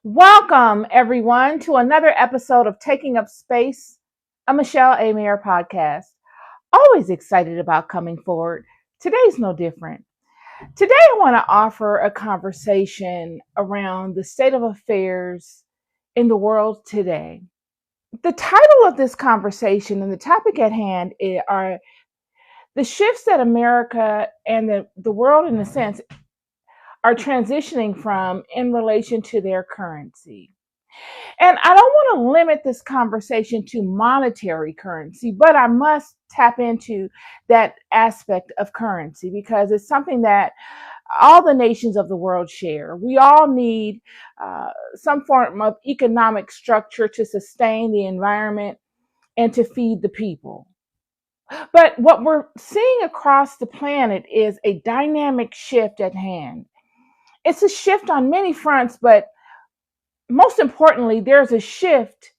Welcome, everyone, to another episode of Taking Up Space, a Michelle A. Mayer podcast. Always excited about coming forward. Today's no different. Today, I want to offer a conversation around the state of affairs in the world today. The title of this conversation and the topic at hand are the shifts that America and the world, in a sense, are transitioning from in relation to their currency. And I don't want to limit this conversation to monetary currency, but I must tap into that aspect of currency because it's something that all the nations of the world share. We all need some form of economic structure to sustain the environment and to feed the people. But what we're seeing across the planet is a dynamic shift at hand. It's a shift on many fronts, but most importantly, there's a shift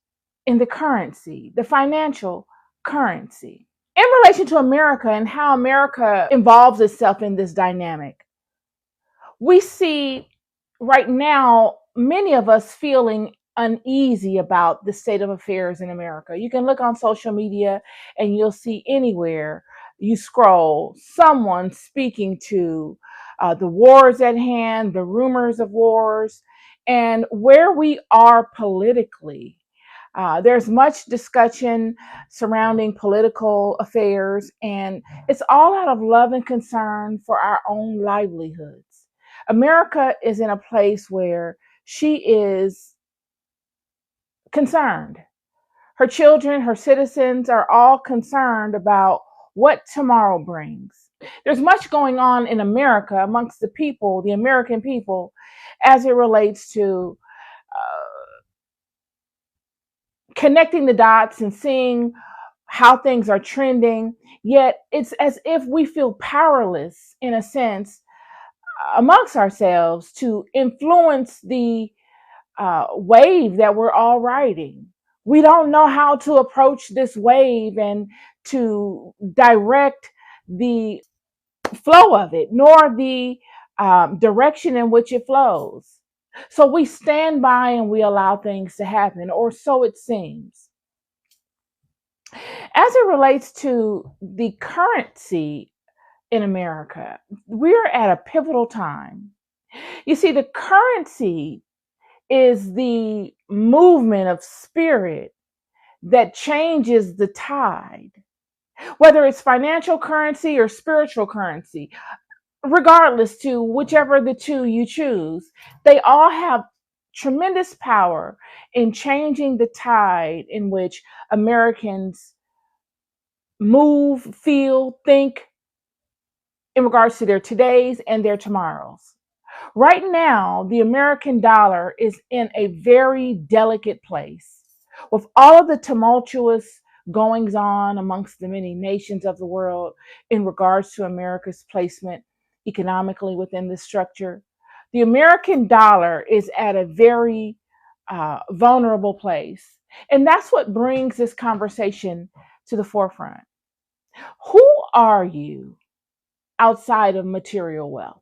in the currency, the financial currency. In relation to America and how America involves itself in this dynamic, we see right now many of us feeling uneasy about the state of affairs in America. You can look on social media and you'll see anywhere you scroll someone speaking to the wars at hand, the rumors of wars, and where we are politically. There's much discussion surrounding political affairs, and it's all out of love and concern for our own livelihoods. America is in a place where she is concerned. Her children, her citizens are all concerned about what tomorrow brings. There's much going on in America amongst the people, the American people, as it relates to connecting the dots and seeing how things are trending. Yet it's as if we feel powerless, in a sense, amongst ourselves to influence the wave that we're all riding. We don't know how to approach this wave and to direct the flow of it, nor the direction in which it flows. So we stand by and we allow things to happen, or so it seems. As it relates to the currency in America, we're at a pivotal time. You see, the currency is the movement of spirit that changes the tide, whether it's financial currency or spiritual currency, regardless to whichever the two you choose, they all have tremendous power in changing the tide in which Americans move, feel, think in regards to their todays and their tomorrows. Right now, the American dollar is in a very delicate place. With all of the tumultuous goings on amongst the many nations of the world in regards to America's placement economically within the structure, the American dollar is at a very vulnerable place. And that's what brings this conversation to the forefront. Who are you outside of material wealth?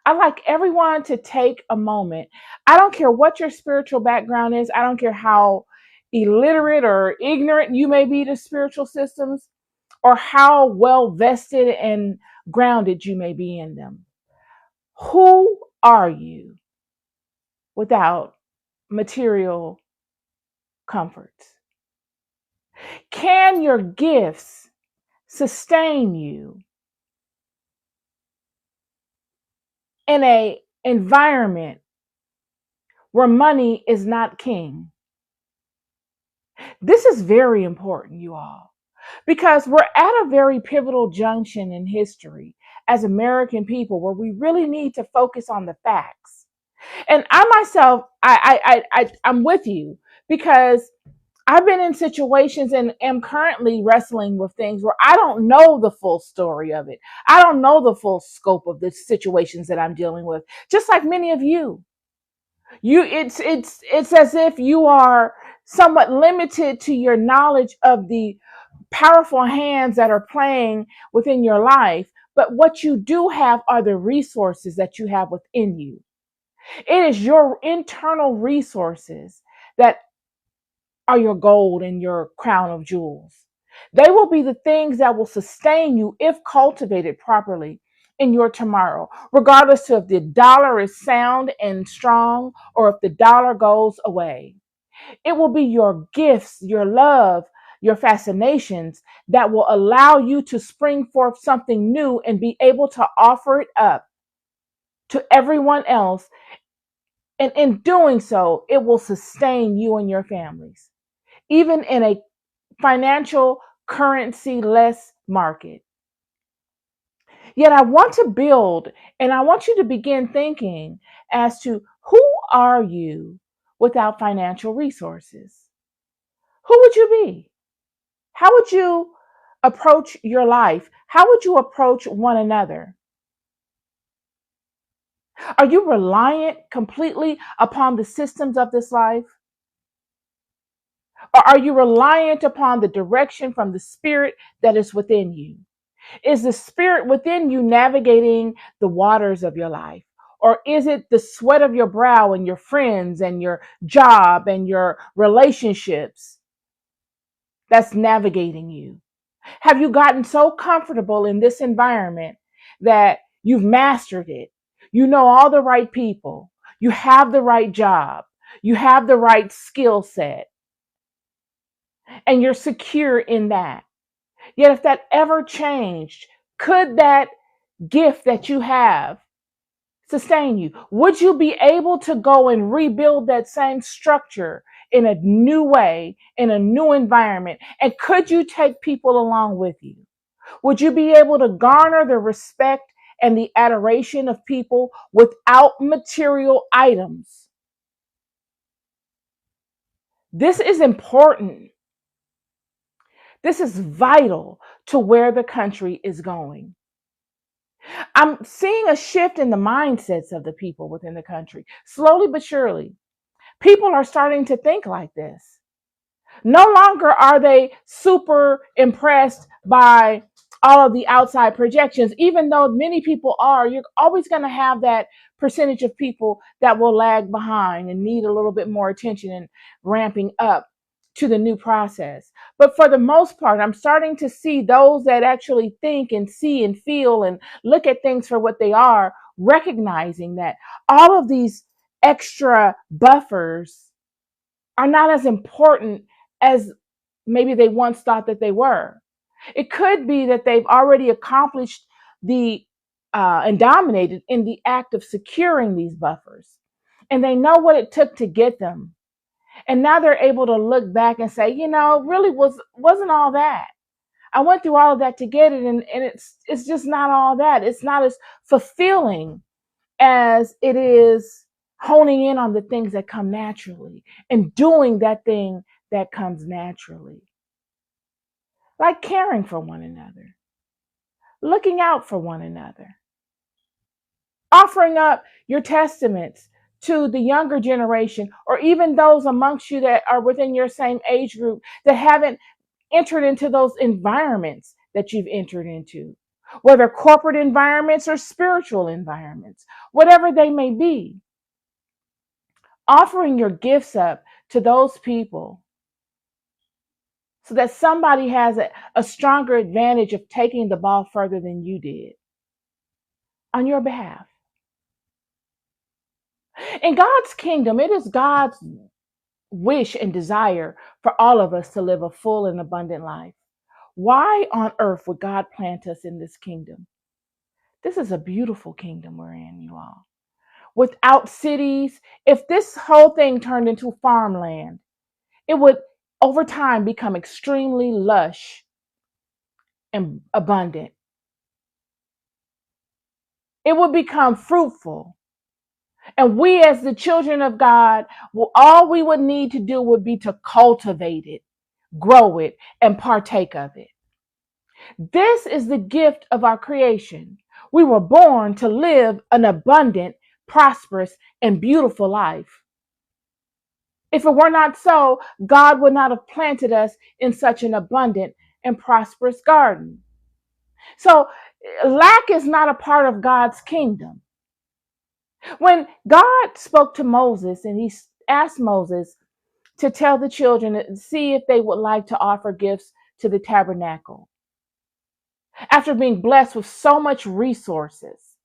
I'd like everyone to take a moment. I don't care what your spiritual background is. I don't care how illiterate or ignorant you may be to spiritual systems or how well vested and grounded you may be in them. Who are you without material comforts? Can your gifts sustain you in an environment where money is not king? This is very important, you all, because we're at a very pivotal junction in history as American people where we really need to focus on the facts. And I myself, I'm with you because I've been in situations and am currently wrestling with things where I don't know the full story of it. I don't know the full scope of the situations that I'm dealing with, just like many of you. It's as if you are somewhat limited to your knowledge of the powerful hands that are playing within your life, but what you do have are the resources that you have within you. It is your internal resources that are your gold and your crown of jewels. They will be the things that will sustain you if cultivated properly in your tomorrow, regardless of if the dollar is sound and strong or if the dollar goes away. It will be your gifts, your love, your fascinations that will allow you to spring forth something new and be able to offer it up to everyone else. And in doing so, it will sustain you and your families, even in a financial currency less market. Yet I want to build and I want you to begin thinking as to who are you without financial resources? Who would you be? How would you approach your life? How would you approach one another? Are you reliant completely upon the systems of this life? Or are you reliant upon the direction from the spirit that is within you? Is the spirit within you navigating the waters of your life? Or is it the sweat of your brow and your friends and your job and your relationships that's navigating you? Have you gotten so comfortable in this environment that you've mastered it? You know all the right people. You have the right job. You have the right skill set. And you're secure in that. Yet if that ever changed, could that gift that you have sustain you? Would you be able to go and rebuild that same structure in a new way, in a new environment? And could you take people along with you? Would you be able to garner the respect and the adoration of people without material items? This is important. This is vital to where the country is going. I'm seeing a shift in the mindsets of the people within the country. Slowly but surely, people are starting to think like this. No longer are they super impressed by all of the outside projections, even though many people are. You're always going to have that percentage of people that will lag behind and need a little bit more attention and ramping up to the new process. But for the most part, I'm starting to see those that actually think and see and feel and look at things for what they are, recognizing that all of these extra buffers are not as important as maybe they once thought that they were. It could be that they've already accomplished the and dominated in the act of securing these buffers, and they know what it took to get them. And now they're able to look back and say, really wasn't all that. I went through all of that to get it, and it's just not all that. It's not as fulfilling as it is honing in on the things that come naturally and doing that thing that comes naturally. Like caring for one another, looking out for one another, offering up your testaments to the younger generation, or even those amongst you that are within your same age group that haven't entered into those environments that you've entered into, whether corporate environments or spiritual environments, whatever they may be. Offering your gifts up to those people so that somebody has a stronger advantage of taking the ball further than you did on your behalf. In God's kingdom, it is God's wish and desire for all of us to live a full and abundant life. Why on earth would God plant us in this kingdom? This is a beautiful kingdom we're in, you all. Without cities, if this whole thing turned into farmland, it would over time become extremely lush and abundant. It would become fruitful. And we, as the children of God, all we would need to do would be to cultivate it, grow it, and partake of it. This is the gift of our creation. We were born to live an abundant, prosperous, and beautiful life. If it were not so, God would not have planted us in such an abundant and prosperous garden. So, lack is not a part of God's kingdom. When God spoke to Moses and he asked Moses to tell the children to see if they would like to offer gifts to the tabernacle, after being blessed with so much resources,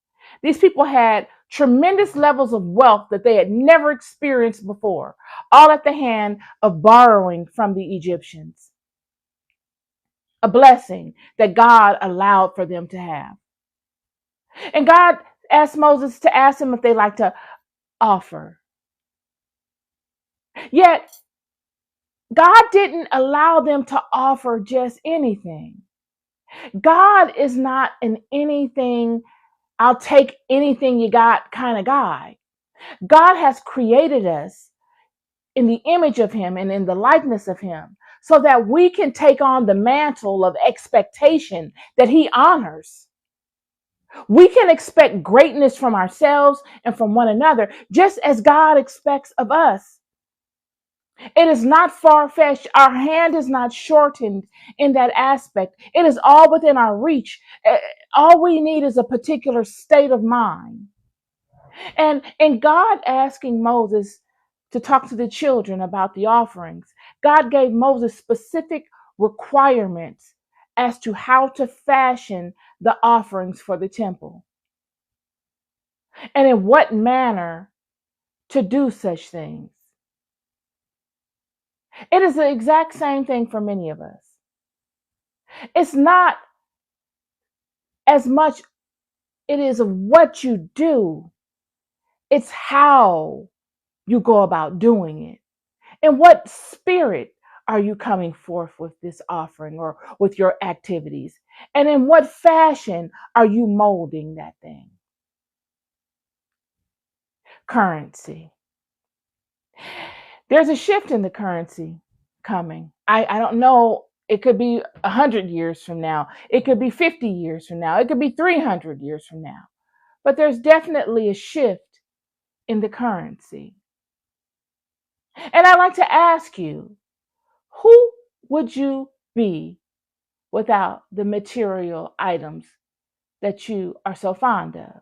these people had tremendous levels of wealth that they had never experienced before, all at the hand of borrowing from the Egyptians. A blessing that God allowed for them to have. And God asked Moses to ask them if they like to offer. Yet, God didn't allow them to offer just anything. God is not an anything, I'll take anything you got kind of guy. God has created us in the image of Him and in the likeness of Him so that we can take on the mantle of expectation that He honors. We can expect greatness from ourselves and from one another, just as God expects of us. It is not far-fetched. Our hand is not shortened in that aspect. It is all within our reach. All we need is a particular state of mind. And in God asking Moses to talk to the children about the offerings, God gave Moses specific requirements as to how to fashion the offerings for the temple and in what manner to do such things. It is the exact same thing for many of us. It's not as much it is of what you do, it's how you go about doing it. In what spirit are you coming forth with this offering or with your activities? And in what fashion are you molding that thing? Currency. There's a shift in the currency coming. I don't know. It could be 100 years from now. It could be 50 years from now. It could be 300 years from now. But there's definitely a shift in the currency. And I'd like to ask you, who would you be without the material items that you are so fond of?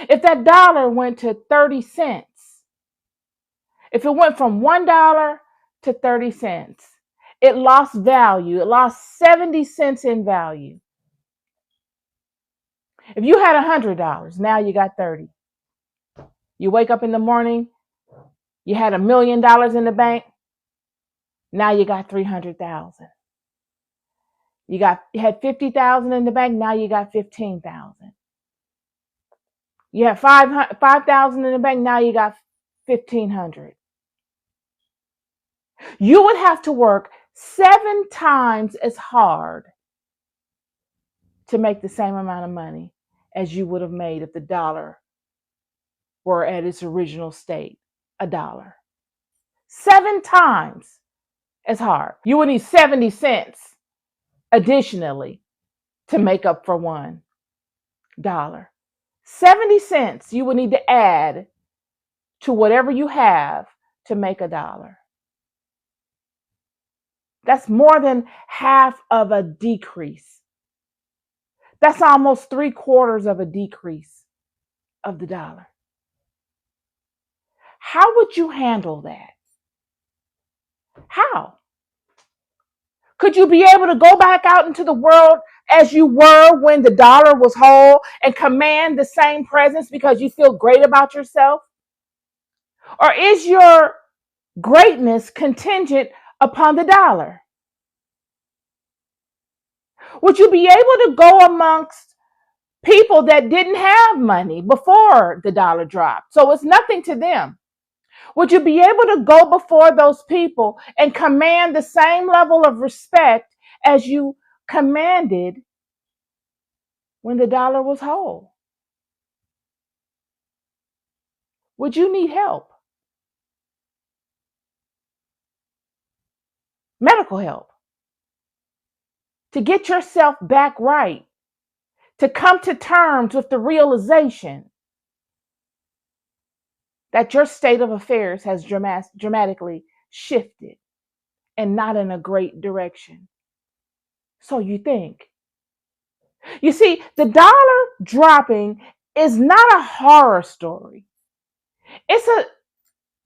If that dollar went to 30 cents, if it went from $1 to 30 cents, it lost value. It lost 70 cents in value. If you had $100, now you got 30. You wake up in the morning, you had $1 million in the bank, now you got 300,000. You had 50,000 in the bank, now you got 15,000. You have 5,000 in the bank, now you got 1,500. You would have to work 7 times as hard to make the same amount of money as you would have made if the dollar were at its original state, $1. 7 times as hard. You would need 70 cents additionally to make up for $1. 70 cents you would need to add to whatever you have to make $1. That's more than half of a decrease. That's almost 3/4 of a decrease of the dollar. How would you handle that? How? Could you be able to go back out into the world as you were when the dollar was whole and command the same presence because you feel great about yourself? Or is your greatness contingent upon the dollar? Would you be able to go amongst people that didn't have money before the dollar dropped? So it's nothing to them. Would you be able to go before those people and command the same level of respect as you commanded when the dollar was whole? Would you need help? Medical help? To get yourself back right? To come to terms with the realization that your state of affairs has dramatically shifted and not in a great direction? So you think. You see, the dollar dropping is not a horror story. It's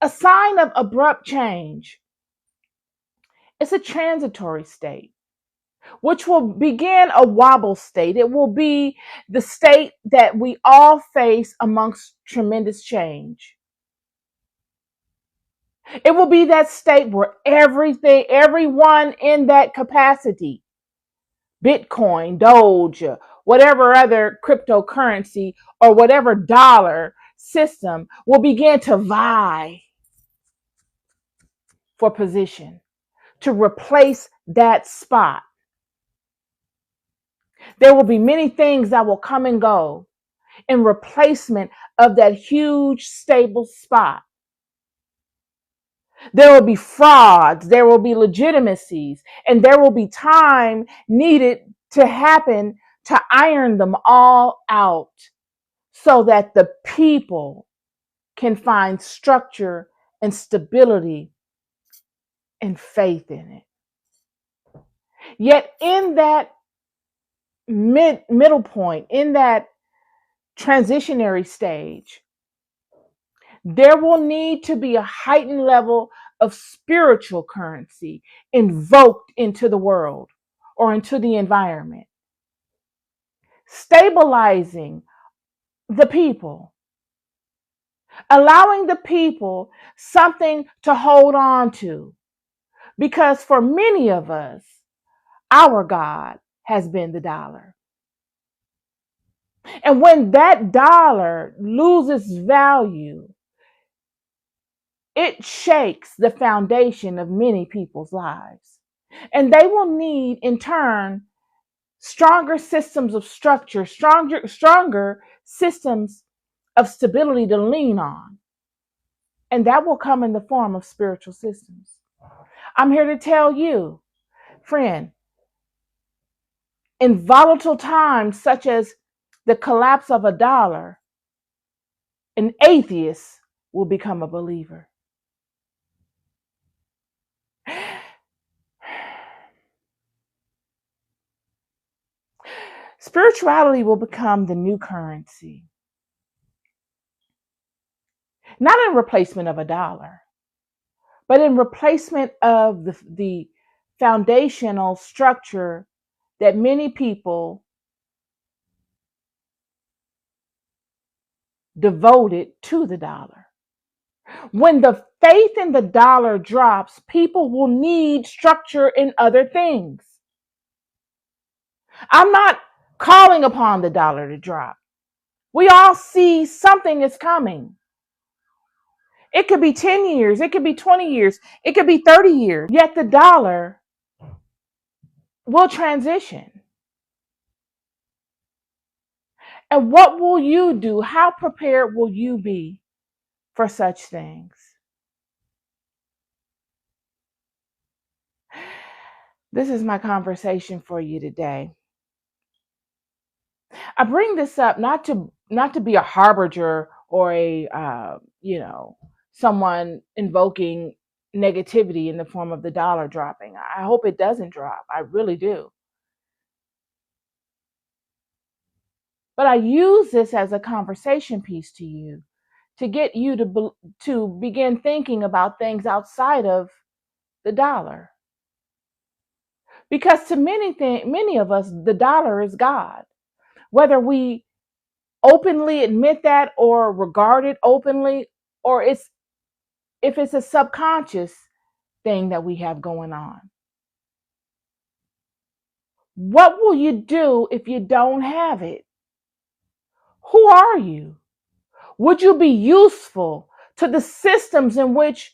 a sign of abrupt change. It's a transitory state, which will begin a wobble state. It will be the state that we all face amongst tremendous change. It will be that state where everyone in that capacity, Bitcoin, Doge, whatever other cryptocurrency or whatever dollar system will begin to vie for position to replace that spot. There will be many things that will come and go in replacement of that huge stable spot. There will be frauds, there will be legitimacies, and there will be time needed to happen to iron them all out so that the people can find structure and stability and faith in it. Yet in that middle point, in that transitionary stage, there will need to be a heightened level of spiritual currency invoked into the world or into the environment, stabilizing the people, allowing the people something to hold on to. Because for many of us, our God has been the dollar. And when that dollar loses value, it shakes the foundation of many people's lives. And they will need, in turn, stronger systems of structure, stronger systems of stability to lean on. And that will come in the form of spiritual systems. I'm here to tell you, friend, in volatile times such as the collapse of a dollar, an atheist will become a believer. Spirituality will become the new currency, not in replacement of a dollar, but in replacement of the foundational structure that many people devoted to the dollar. When the faith in the dollar drops, people will need structure in other things. I'm not calling upon the dollar to drop. We all see something is coming. It could be 10 years, it could be 20 years, it could be 30 years. Yet the dollar will transition. And what will you do? How prepared will you be for such things? This is my conversation for you today. I bring this up not to be a harbinger or a someone invoking negativity in the form of the dollar dropping. I hope it doesn't drop. I really do. But I use this as a conversation piece to you to get you to begin thinking about things outside of the dollar. Because to many of us, the dollar is God. Whether we openly admit that or regard it openly, or if it's a subconscious thing that we have going on. What will you do if you don't have it? Who are you? Would you be useful to the systems in which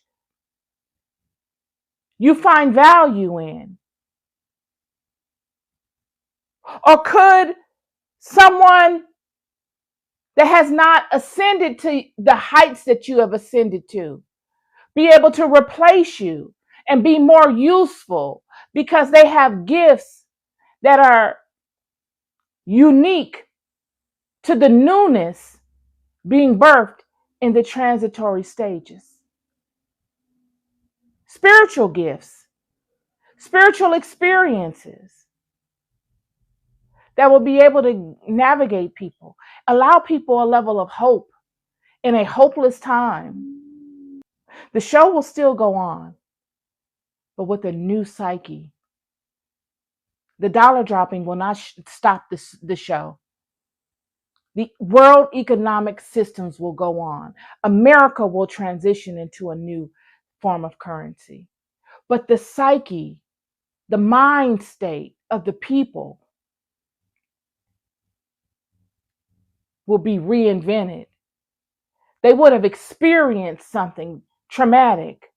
you find value in? Or could someone that has not ascended to the heights that you have ascended to be able to replace you and be more useful because they have gifts that are unique to the newness being birthed in the transitory stages? Spiritual gifts, spiritual experiences that will be able to navigate people, allow people a level of hope in a hopeless time. The show will still go on, but with a new psyche. The dollar dropping will not stop the show. The world economic systems will go on. America will transition into a new form of currency. But the psyche, the mind state of the people will be reinvented. They would have experienced something traumatic.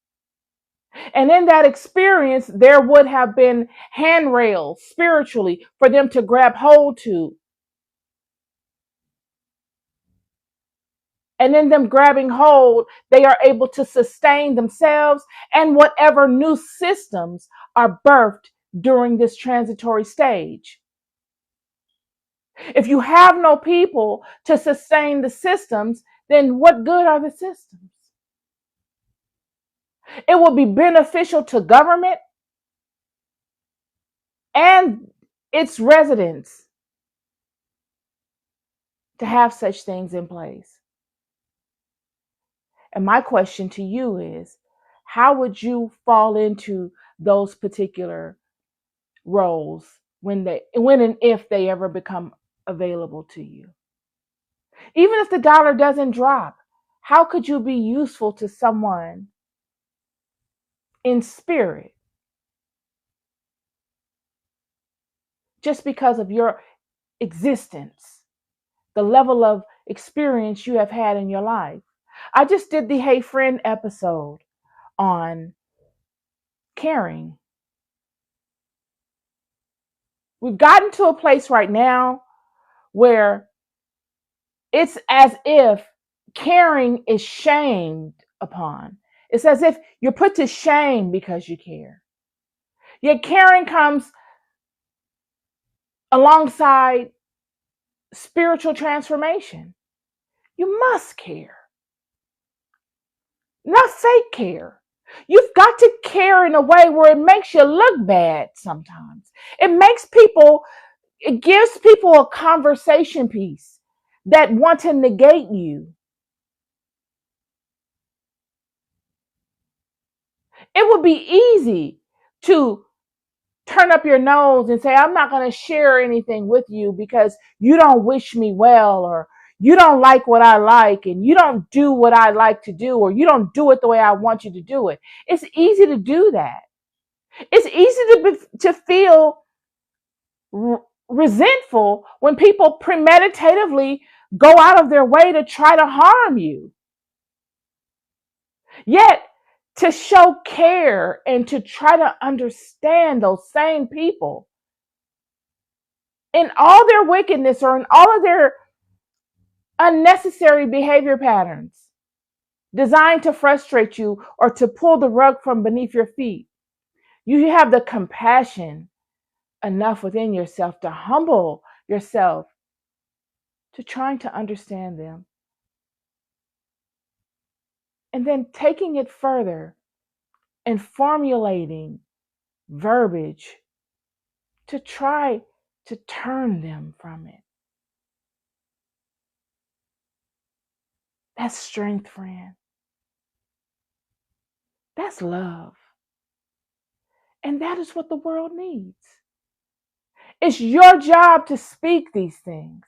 And in that experience, there would have been handrails spiritually for them to grab hold to. And in them grabbing hold, they are able to sustain themselves and whatever new systems are birthed during this transitory stage. If you have no people to sustain the systems, then what good are the systems? It will be beneficial to government and its residents to have such things in place. And my question to you is, how would you fall into those particular roles when and if they ever become available to you? Even if the dollar doesn't drop, how could you be useful to someone in spirit just because of your existence, the level of experience you have had in your life? I just did the Hey Friend episode on caring. We've gotten to a place right now where it's as if caring is shamed upon. It's as if you're put to shame because you care. Yet caring comes alongside spiritual transformation. You must care, not fake care. You've got to care in a way where it makes you look bad sometimes. It gives people a conversation piece that want to negate you. It would be easy to turn up your nose and say, I'm not going to share anything with you because you don't wish me well, or you don't like what I like, and you don't do what I like to do, or you don't do it the way I want you to do it. It's easy to do that. It's easy to feel resentful when people premeditatively go out of their way to try to harm you. Yet, to show care and to try to understand those same people in all their wickedness or in all of their unnecessary behavior patterns designed to frustrate you or to pull the rug from beneath your feet. You have the compassion enough within yourself to humble yourself to trying to understand them. And then taking it further and formulating verbiage to try to turn them from it. That's strength, friend. That's love. And that is what the world needs. It's your job to speak these things.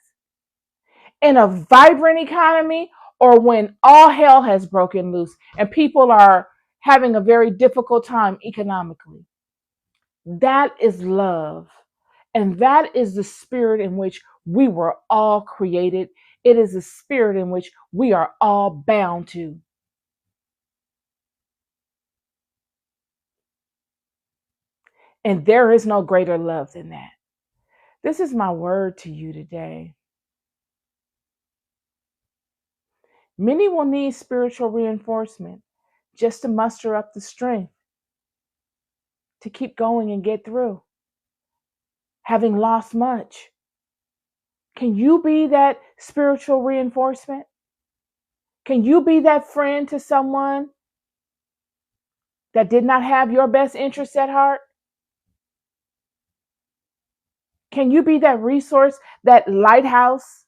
In a vibrant economy, or when all hell has broken loose and people are having a very difficult time economically. That is love. And that is the spirit in which we were all created. It is the spirit in which we are all bound to. And there is no greater love than that. This is my word to you today. Many will need spiritual reinforcement just to muster up the strength to keep going and get through, having lost much. Can you be that spiritual reinforcement? Can you be that friend to someone that did not have your best interests at heart? Can you be that resource, that lighthouse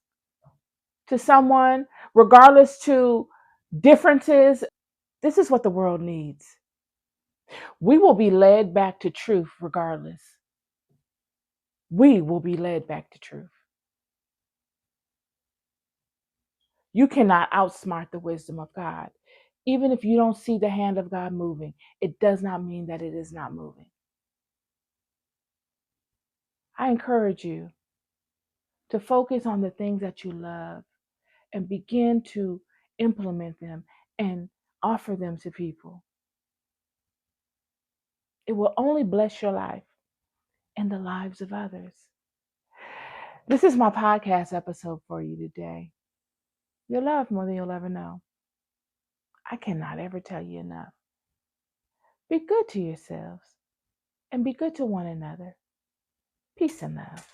to someone, regardless to differences? This is what the world needs. We will be led back to truth regardless. We will be led back to truth. You cannot outsmart the wisdom of God. Even if you don't see the hand of God moving, it does not mean that it is not moving. I encourage you to focus on the things that you love and begin to implement them and offer them to people. It will only bless your life and the lives of others. This is my podcast episode for you today. You're loved more than you'll ever know. I cannot ever tell you enough. Be good to yourselves and be good to one another. Peace and love.